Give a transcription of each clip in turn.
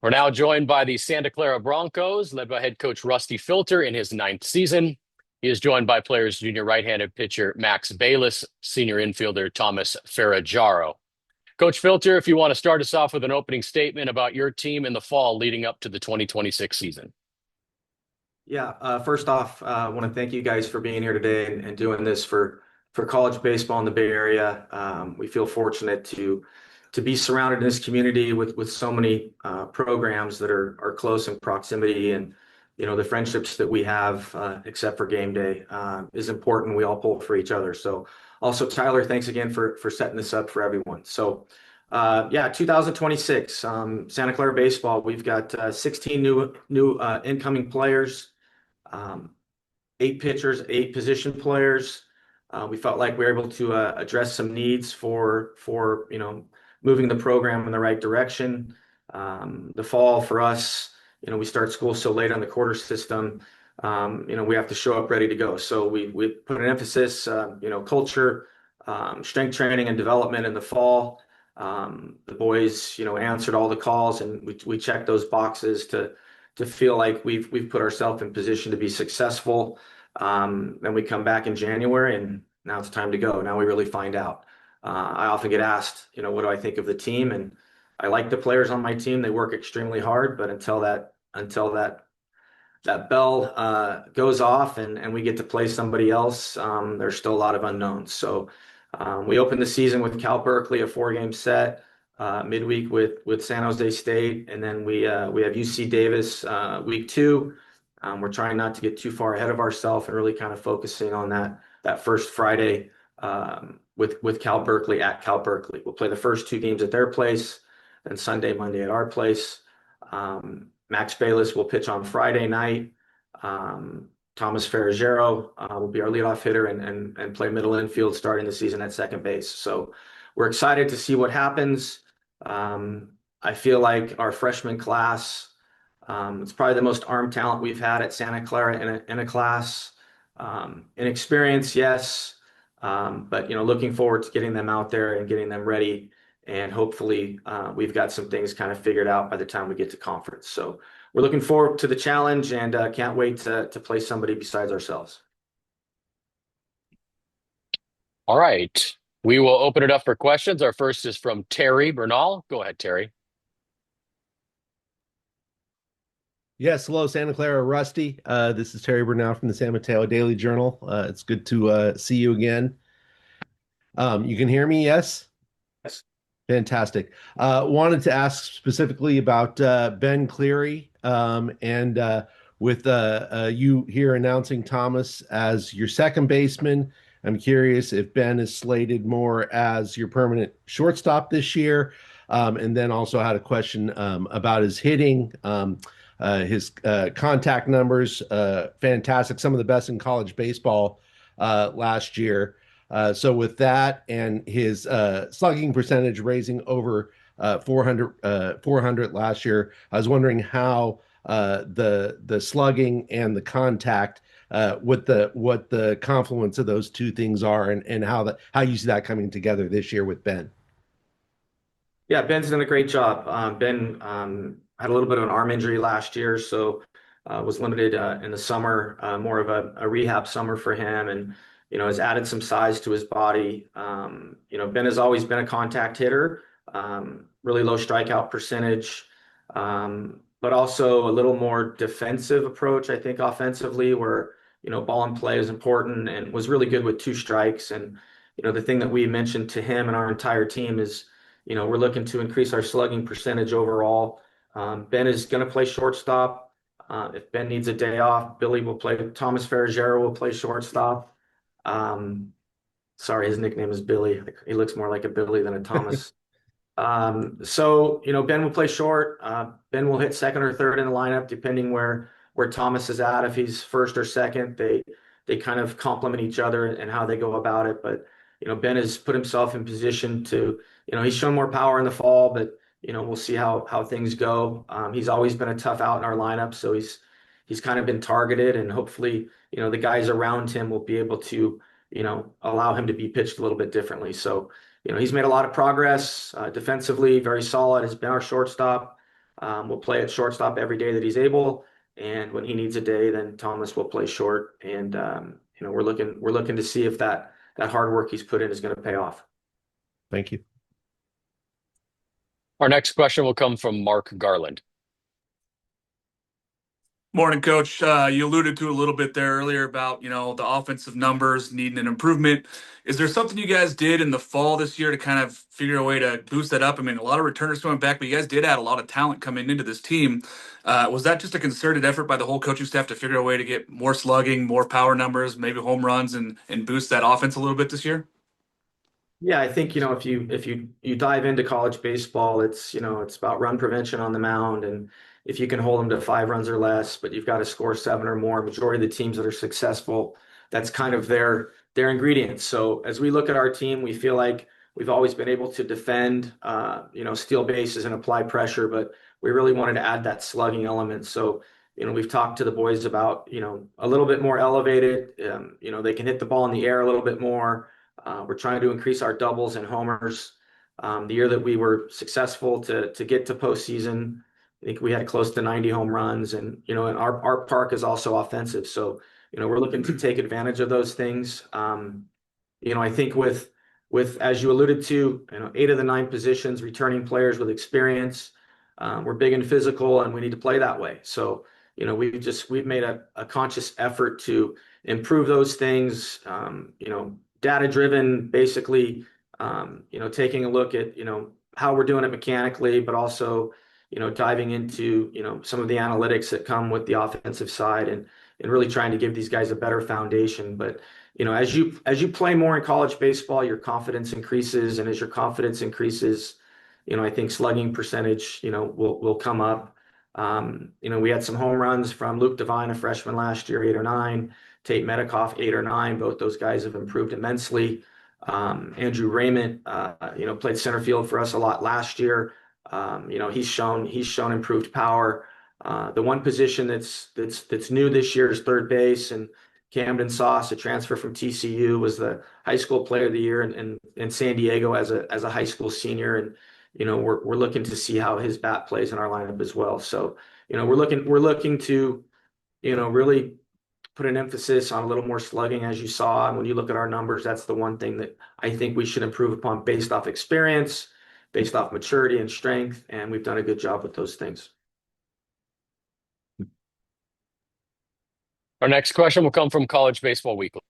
We're now joined by the Santa Clara Broncos, led by head coach Rusty Filter in his ninth season. He is joined by players junior right-handed pitcher Max Bayles, senior infielder Thomas Ferroggiaro. Coach Filter, if you want to start us off with an opening statement about your team in the fall leading up to the 2026 season. Yeah, first off, I want to thank you guys for being here today and doing this for college baseball in the Bay Area. We feel fortunate to be surrounded in this community with so many programs that are close in proximity, and the friendships that we have, except for game day, is important. We all pull for each other. So also, Tyler, thanks again for setting this up for everyone. So yeah, 2026, Santa Clara baseball. We've got 16 new incoming players. 8 pitchers, 8 position players. We felt like we were able to address some needs for moving the program in the right direction. The fall for us, we start school so late on the quarter system. We have to show up ready to go. So we put an emphasis, culture, strength training and development in the fall. The boys, answered all the calls, and we checked those boxes to feel like we've put ourselves in position to be successful. Then we come back in January, and now it's time to go. Now we really find out. I often get asked, what do I think of the team? And I like the players on my team. They work extremely hard, but until that bell goes off and we get to play somebody else, there's still a lot of unknowns. So we opened the season with Cal Berkeley, a 4-game set. Midweek with San Jose State, and then we have UC Davis week 2. We're trying not to get too far ahead of ourselves and really kind of focusing on that first Friday with Cal Berkeley at Cal Berkeley. We'll play the first 2 games at their place, then Sunday, Monday at our place. Max Bayles will pitch on Friday night. Thomas Ferroggiaro will be our leadoff hitter and play middle infield starting the season at second base. So we're excited to see what happens. I feel like our freshman class, it's probably the most armed talent we've had at Santa Clara in a class. Inexperience, yes, but looking forward to getting them out there and getting them ready. And hopefully, we've got some things kind of figured out by the time we get to conference. So we're looking forward to the challenge, and can't wait to play somebody besides ourselves. All right. We will open it up for questions. Our first is from Terry Bernal. Go ahead, Terry. Yes, hello, Santa Clara, Rusty. This is Terry Bernal from the San Mateo Daily Journal. It's good to see you again. You can hear me, yes? Yes. Fantastic. Wanted to ask specifically about Ben Cleary, and with you here announcing Thomas as your second baseman, I'm curious if Ben is slated more as your permanent shortstop this year, and then also had a question about his hitting. His contact numbers, fantastic, some of the best in college baseball last year. So with that and his slugging percentage raising over 400 last year, I was wondering how the slugging and the contact, what the confluence of those two things are, and how you see that coming together this year with Ben. Yeah, Ben's done a great job. Ben had a little bit of an arm injury last year, so was limited in the summer, more of a rehab summer for him, and has added some size to his body. Ben has always been a contact hitter, really low strikeout percentage, but also a little more defensive approach, I think, offensively, where ball and play is important, and was really good with 2 strikes. And the thing that we mentioned to him and our entire team is, we're looking to increase our slugging percentage overall. Ben is going to play shortstop. If Ben needs a day off, Billy will play. Thomas Ferroggiaro will play shortstop. Sorry, his nickname is Billy. He looks more like a Billy than a Thomas. So Ben will play short. Ben will hit second or third in the lineup, depending where Thomas is at. If he's first or second, they kind of complement each other and how they go about it. But Ben has put himself in position to, he's shown more power in the fall, but we'll see how things go. He's always been a tough out in our lineup, so he's kind of been targeted, and hopefully, the guys around him will be able to, allow him to be pitched a little bit differently. So, he's made a lot of progress defensively, very solid, has been our shortstop. will play at shortstop every day that he's able. And when he needs a day, then Thomas will play short. And we're looking to see if that hard work he's put in is going to pay off. Thank you. Our next question will come from Mark Garland. Morning, Coach. You alluded to a little bit there earlier about, the offensive numbers needing an improvement. Is there something you guys did in the fall this year to kind of figure a way to boost that up? I mean, a lot of returners coming back, but you guys did add a lot of talent coming into this team. Was that just a concerted effort by the whole coaching staff to figure a way to get more slugging, more power numbers, maybe home runs, and boost that offense a little bit this year? Yeah, I think, if you dive into college baseball, it's about run prevention on the mound. And if you can hold them to 5 runs or less, but you've got to score 7 or more, majority of the teams that are successful, that's kind of their ingredients. So as we look at our team, we feel like we've always been able to defend, steal bases and apply pressure, but we really wanted to add that slugging element. So, we've talked to the boys about, a little bit more elevated, they can hit the ball in the air a little bit more. We're trying to increase our doubles and homers. The year that we were successful to get to postseason, I think we had close to 90 home runs, and our park is also offensive, so we're looking to take advantage of those things. I think with as you alluded to, 8 of the 9 positions, returning players with experience. We're big and physical, and we need to play that way. So we've made a conscious effort to improve those things. Data driven, basically, taking a look at, how we're doing it mechanically, but also, diving into, some of the analytics that come with the offensive side, and really trying to give these guys a better foundation. But, as you play more in college baseball, your confidence increases. And as your confidence increases, I think slugging percentage, will come up. We had some home runs from Luke Devine, a freshman last year, 8 or 9. Tate Metcalf, 8 or 9. Both those guys have improved immensely. Andrew Raymond, played center field for us a lot last year. He's shown improved power. The one position that's new this year is third base, and Camden Sauce, a transfer from TCU, was the high school player of the year in San Diego as a high school senior. And we're looking to see how his bat plays in our lineup as well. So we're looking to really put an emphasis on a little more slugging, as you saw. And when you look at our numbers, that's the one thing that I think we should improve upon based off experience, based off maturity and strength. And we've done a good job with those things. Our next question will come from College Baseball Weekly.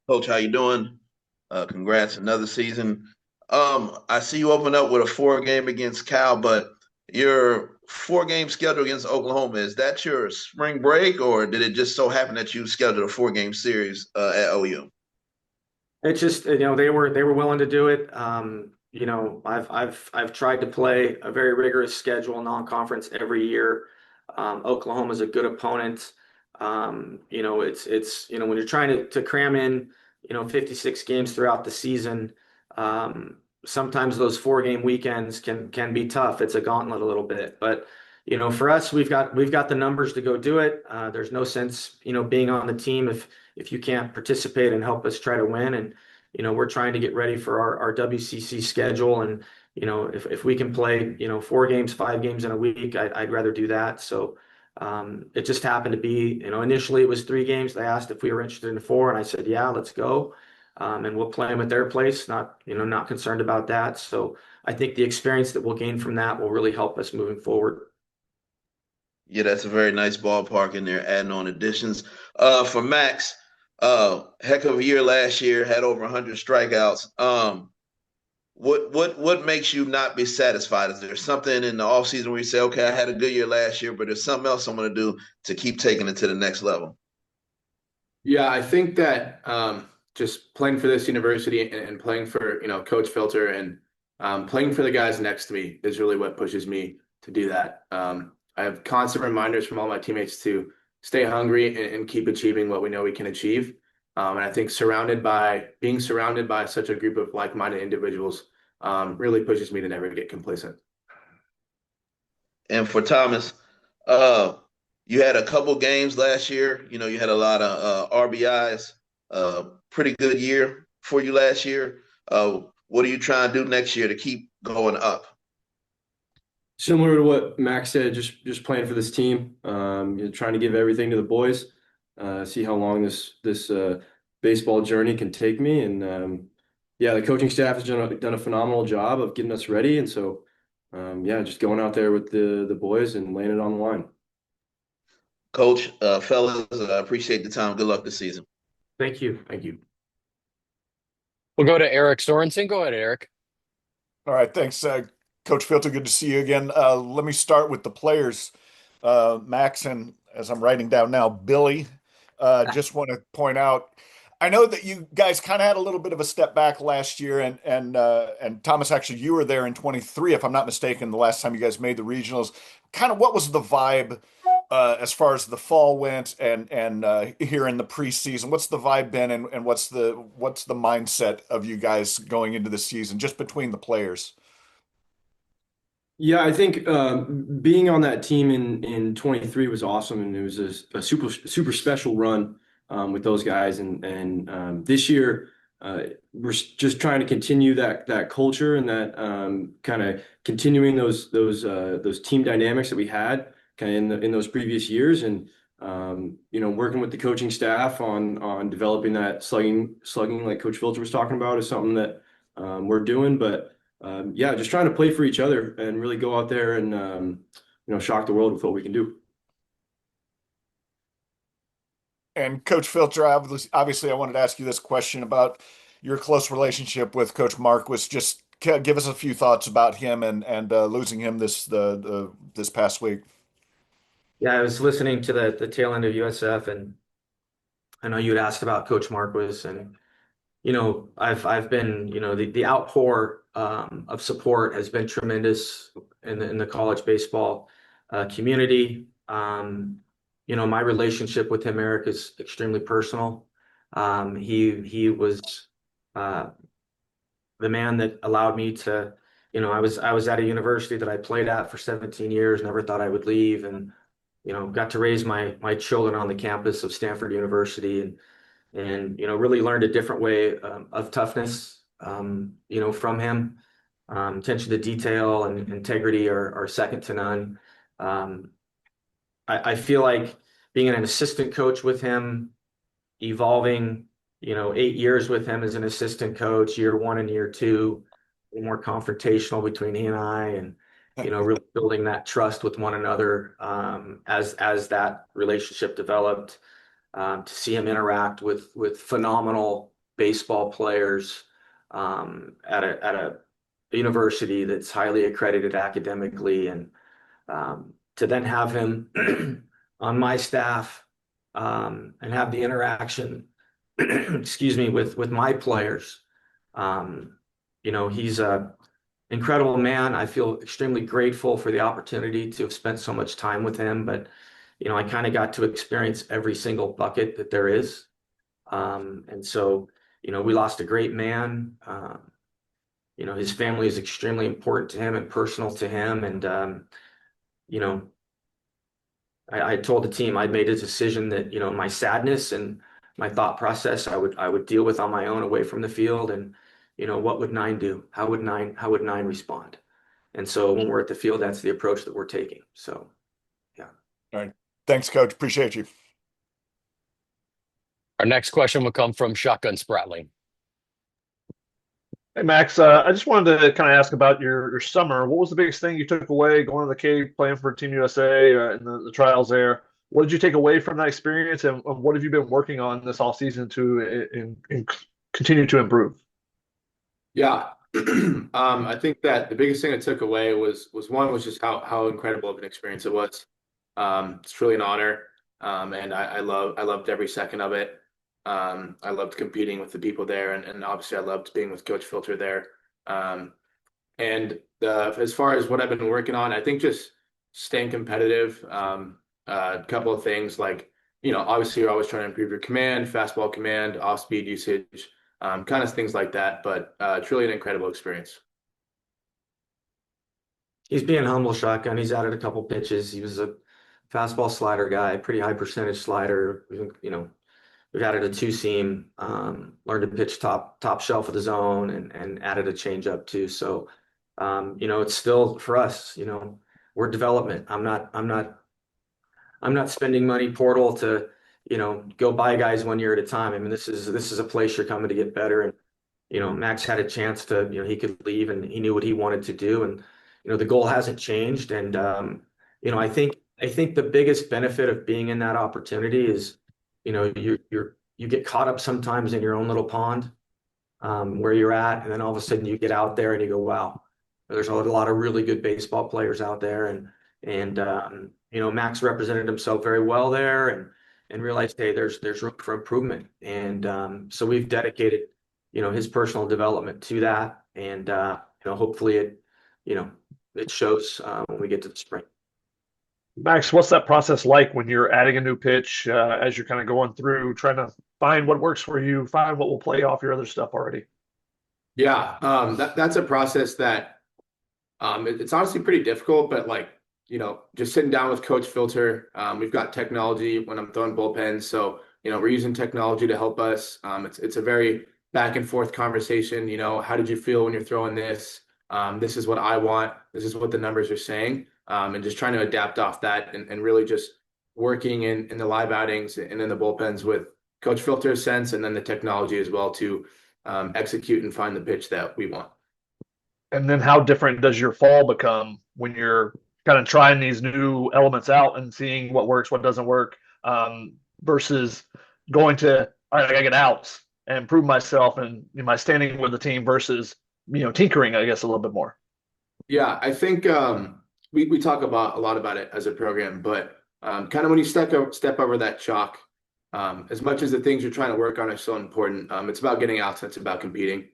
Coach, how you doing? Congrats, another season. I see you open up with a 4-game against Cal, but your 4-game schedule against Oklahoma, is that your spring break, or did it just so happen that you scheduled a 4-game series at OU? It's just, they were willing to do it. I've tried to play a very rigorous schedule, non-conference every year. Oklahoma's a good opponent. It's when you're trying to cram in, 56 games throughout the season, sometimes those 4-game weekends can be tough. It's a gauntlet a little bit, but for us, we've got the numbers to go do it. There's no sense, being on the team if you can't participate and help us try to win. And we're trying to get ready for our WCC schedule. And if we can play 4 games, 5 games in a week, I'd rather do that. So it just happened to be, initially it was 3 games. They asked if we were interested in 4, and I said, yeah, let's go. And we'll play them at their place. Not concerned about that. So I think the experience that we'll gain from that will really help us moving forward. Yeah, that's a very nice ballpark in there, adding on additions. For Max, heck of a year last year, had over 100 strikeouts. What makes you not be satisfied? Is there something in the offseason where you say, okay, I had a good year last year, but there's something else I'm going to do to keep taking it to the next level? Yeah, I think that just playing for this university and playing for, Coach Filter and playing for the guys next to me is really what pushes me to do that. I have constant reminders from all my teammates to stay hungry and keep achieving what we know we can achieve. And I think being surrounded by such a group of like-minded individuals really pushes me to never get complacent. And for Thomas, you had a couple games last year. You had a lot of RBIs. Pretty good year for you last year. What are you trying to do next year to keep going up? Similar to what Max said, just playing for this team. Trying to give everything to the boys. See how long this baseball journey can take me, and yeah, the coaching staff has done a phenomenal job of getting us ready, and so yeah, just going out there with the boys and laying it on the line. Coach, fellas, I appreciate the time. Good luck this season. Thank you. Thank you. We'll go to Eric Sorensen. Go ahead, Eric. All right, thanks, Coach Filter. Good to see you again. Let me start with the players, Max, and as I'm writing down now, Billy. Just want to point out, I know that you guys kind of had a little bit of a step back last year, and Thomas, actually, you were there in 23, if I'm not mistaken, the last time you guys made the regionals. Kind of what was the vibe as far as the fall went, and here in the preseason? What's the vibe been, and what's the mindset of you guys going into the season, just between the players? Yeah, I think being on that team in 23 was awesome, and it was a super special run with those guys. And this year we're just trying to continue that culture and that kind of continuing those team dynamics that we had kind of in those previous years, and working with the coaching staff on developing that slugging like Coach Filter was talking about is something that we're doing, but. Yeah, just trying to play for each other and really go out there and shock the world with what we can do. And Coach Filter, obviously, I wanted to ask you this question about your close relationship with Coach Marquis. Just give us a few thoughts about him and losing him this past week. Yeah, I was listening to the tail end of USF, and I know you'd asked about Coach Marquis, and I've been, the outpour of support has been tremendous in the college baseball community. My relationship with him, Eric, is extremely personal. He was the man that allowed me to, I was at a university that I played at for 17 years, never thought I would leave, and got to raise my children on the campus of Stanford University, and really learned a different way of toughness from him. Attention to detail and integrity are second to none. I feel like being an assistant coach with him, evolving 8 years with him as an assistant coach, year one and year two, more confrontational between he and I, and really building that trust with one another as that relationship developed. To see him interact with phenomenal baseball players at a university that's highly accredited academically, and to then have him on my staff and have the interaction, excuse me, with my players. He's a incredible man. I feel extremely grateful for the opportunity to have spent so much time with him, but I kind of got to experience every single bucket that there is. And so, we lost a great man. His family is extremely important to him and personal to him. And, I told the team I'd made a decision that, my sadness and my thought process, I would deal with on my own away from the field. And, what would nine do? How would nine respond? And so when we're at the field, that's the approach that we're taking. So, yeah. All right. Thanks, Coach. Appreciate you. Our next question will come from Shotgun Spratling. Hey, Max, I just wanted to kind of ask about your summer. What was the biggest thing you took away going to the Cape, playing for Team USA and the trials there? What did you take away from that experience, and what have you been working on this off season to continue to improve? Yeah. I think that the biggest thing I took away was just how incredible of an experience it was. It's truly an honor. And I loved every second of it. I loved competing with the people there, and obviously I loved being with Coach Filter there. And as far as what I've been working on, I think just staying competitive. A couple of things like, obviously you're always trying to improve your command, fastball command, off-speed usage, kind of things like that. But truly an incredible experience. He's being humble, Shotgun. He's added a couple pitches. He was a fastball slider guy, pretty high percentage slider. We've added a two-seam, learned to pitch top shelf of the zone, and added a changeup too. So, it's still for us, we're development. I'm not spending money portal to, go buy guys 1 year at a time. I mean, this is a place you're coming to get better. And, Max had a chance to, he could leave and he knew what he wanted to do. And, the goal hasn't changed. And, I think the biggest benefit of being in that opportunity is, you get caught up sometimes in your own little pond, where you're at, and then all of a sudden you get out there and you go, wow, there's a lot of really good baseball players out there, and Max represented himself very well there, and realized, hey, there's room for improvement, and so we've dedicated, his personal development to that, and hopefully you know, it shows when we get to the spring. Max, what's that process like when you're adding a new pitch as you're kind of going through, trying to find what works for you, find what will play off your other stuff already? Yeah, that's a process that it's honestly pretty difficult, but like, just sitting down with Coach Filter, we've got technology when I'm throwing bullpens. So, we're using technology to help us. It's a very back and forth conversation. How did you feel when you're throwing this? This is what I want. This is what the numbers are saying. And just trying to adapt off that and really just working in the live outings and in the bullpens with Coach Filter's sense and then the technology as well to execute and find the pitch that we want. And then how different does your fall become when you're kind of trying these new elements out and seeing what works, what doesn't work, versus going to, all right, I gotta get outs and prove myself and my standing with the team versus, tinkering, I guess, a little bit more. Yeah, I think we talk about a lot about it as a program, but kind of when you step over that chalk, as much as the things you're trying to work on are so important, it's about getting outs. It's about competing.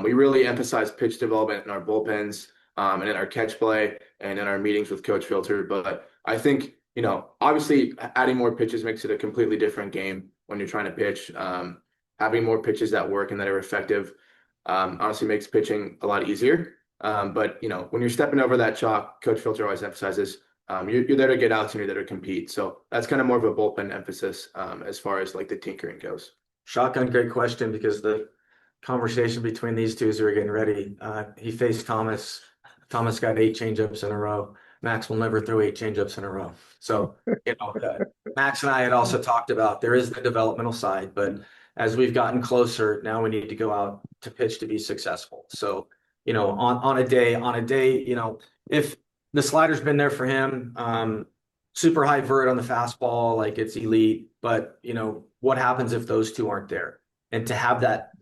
We really emphasize pitch development in our bullpens, and in our catch play and in our meetings with Coach Filter. But I think, obviously adding more pitches makes it a completely different game when you're trying to pitch. Having more pitches that work and that are effective, honestly makes pitching a lot easier. But, when you're stepping over that chalk, Coach Filter always emphasizes you're there to get outs and you're there to compete. So that's kind of more of a bullpen emphasis as far as like the tinkering goes. Shotgun, great question, because the conversation between these two as we were getting ready, he faced Thomas. Thomas got 8 changeups in a row. Max will never throw 8 changeups in a row. So, Max and I had also talked about there is the developmental side, but as we've gotten closer, now we need to go out to pitch to be successful. So, on a day, if the slider's been there for him, super high vert on the fastball, like it's elite, but what happens if those two aren't there? And to have that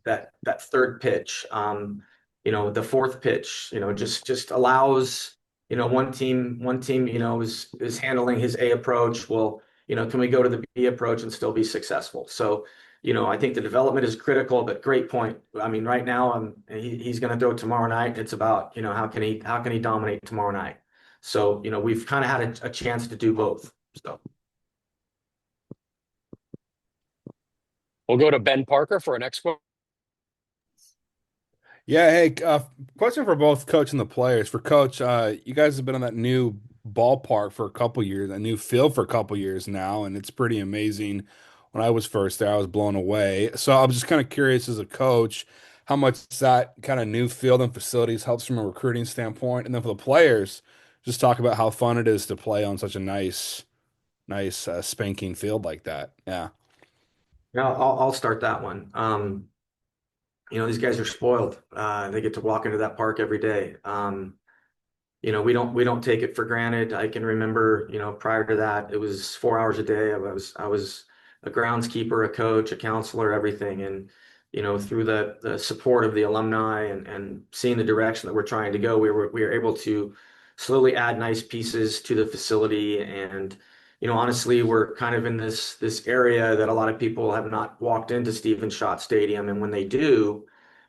third pitch, the fourth pitch, just allows, one team, is handling his A approach. Well, can we go to the B approach and still be successful? So, I think the development is critical, but great point. I mean, right now, he's going to throw tomorrow night. It's about, how can he dominate tomorrow night? So, we've kind of had a chance to do both. So. We'll go to Ben Parker for our next quote. Yeah, hey, question for both coach and the players. For coach, you guys have been on that new ballpark for a couple years, a new field for a couple years now, and it's pretty amazing. When I was first there, I was blown away. So I was just kind of curious as a coach, how much that kind of new field and facilities helps from a recruiting standpoint, and then for the players, just talk about how fun it is to play on such a nice spanking field like that. Yeah. Yeah, I'll start that one. These guys are spoiled. They get to walk into that park every day. We don't take it for granted. I can remember, prior to that, it was 4 hours a day. I was a groundskeeper, a coach, a counselor, everything. And, through the support of the alumni and seeing the direction that we're trying to go, we were able to slowly add nice pieces to the facility. And, honestly, we're kind of in this area that a lot of people have not walked into Stephen Schott Stadium. And when they do,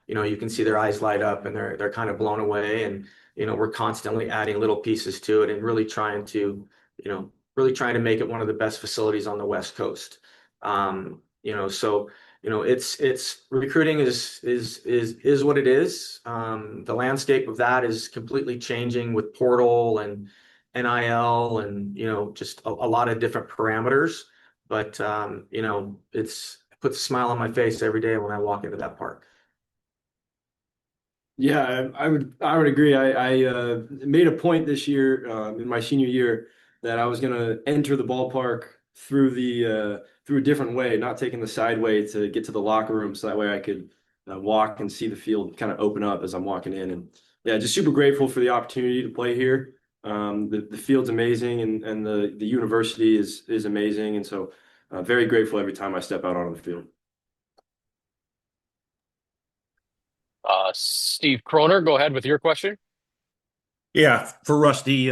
you can see their eyes light up and they're kind of blown away. And, we're constantly adding little pieces to it and really trying to make it one of the best facilities on the West Coast. So, it's recruiting is what it is. The landscape of that is completely changing with portal and NIL and, just a lot of different parameters. But, it puts a smile on my face every day when I walk into that park. Yeah, I would agree. I made a point this year in my senior year that I was going to enter the ballpark through through a different way, not taking the side way to get to the locker room, so that way I could walk and see the field kind of open up as I'm walking in. And yeah, just super grateful for the opportunity to play here. The field's amazing, and the university is amazing, and so very grateful every time I step out on the field. Steve Kroner, go ahead with your question. Yeah, for Rusty,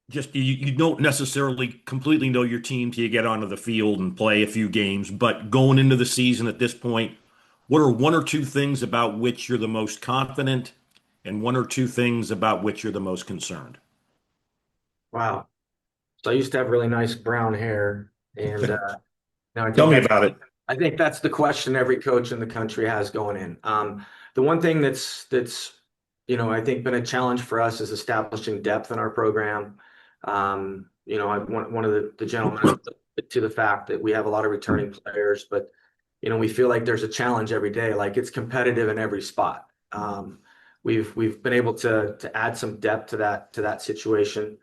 just you don't necessarily completely know your team till you get onto the field and play a few games, but going into the season at this point, what are one or two things about which you're the most confident and one or two things about which you're the most concerned? Wow. So I used to have really nice brown hair, and now Tell me about it. I think that's the question every coach in the country has going in. The one thing that's I think been a challenge for us is establishing depth in our program. One of the gentlemen to the fact that we have a lot of returning players, but we feel like there's a challenge every day. Like it's competitive in every spot. We've been able to add some depth to that situation.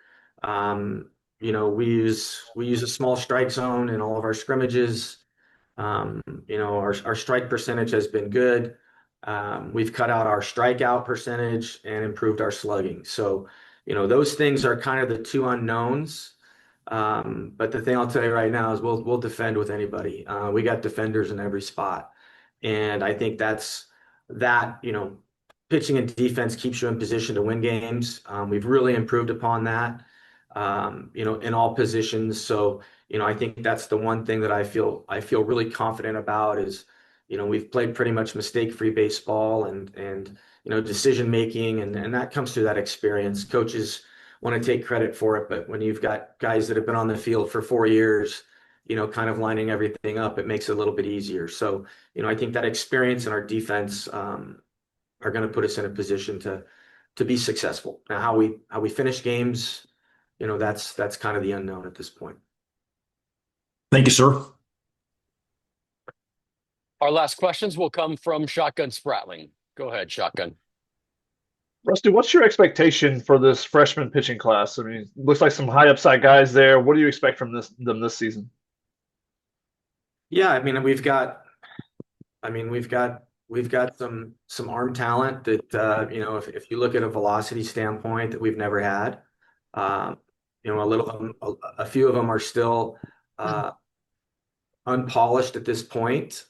We use a small strike zone in all of our scrimmages. Our strike percentage has been good. We've cut out our strikeout percentage and improved our slugging. So, those things are kind of the two unknowns. But the thing I'll tell you right now is we'll defend with anybody. We got defenders in every spot. And I think pitching and defense keeps you in position to win games. We've really improved upon that, in all positions. So, I think that's the one thing that I feel really confident about is, we've played pretty much mistake-free baseball and decision making, and that comes through that experience. Coaches want to take credit for it, but when you've got guys that have been on the field for 4 years, kind of lining everything up, it makes it a little bit easier. So, I think that experience in our defense are going to put us in a position to be successful. Now, how we finish games, that's kind of the unknown at this point. Thank you, sir. Our last questions will come from Shotgun Spratling. Go ahead, Shotgun. Rusty, what's your expectation for this freshman pitching class? I mean, looks like some high upside guys there. What do you expect from them this season? Yeah, I mean, we've got some arm talent that if you look at a velocity standpoint that we've never had. A few of them are still unpolished at this point.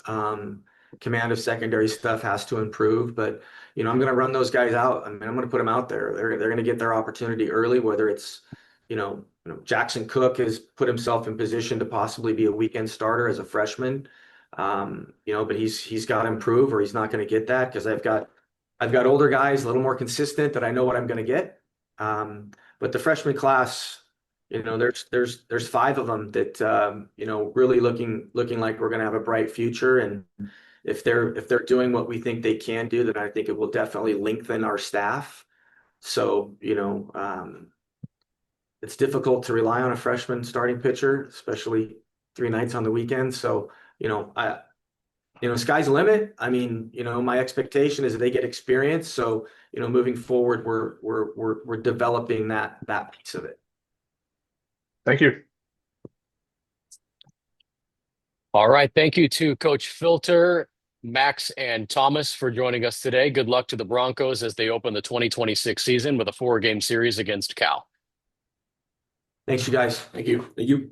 Command of secondary stuff has to improve, but I'm going to run those guys out. I mean, I'm going to put them out there. They're going to get their opportunity early, whether it's Jackson Cook has put himself in position to possibly be a weekend starter as a freshman. But he's got to improve or he's not going to get that because I've got older guys a little more consistent that I know what I'm going to get. But the freshman class, there's 5 of them that really looking like we're going to have a bright future. And if they're doing what we think they can do, then I think it will definitely lengthen our staff. So, it's difficult to rely on a freshman starting pitcher, especially 3 nights on the weekend. So, sky's the limit. I mean, my expectation is that they get experience. So, moving forward, we're developing that piece of it. Thank you. All right. Thank you to Coach Filter, Max, and Thomas for joining us today. Good luck to the Broncos as they open the 2026 season with a 4-game series against Cal. Thanks, you guys. Thank you. Thank you.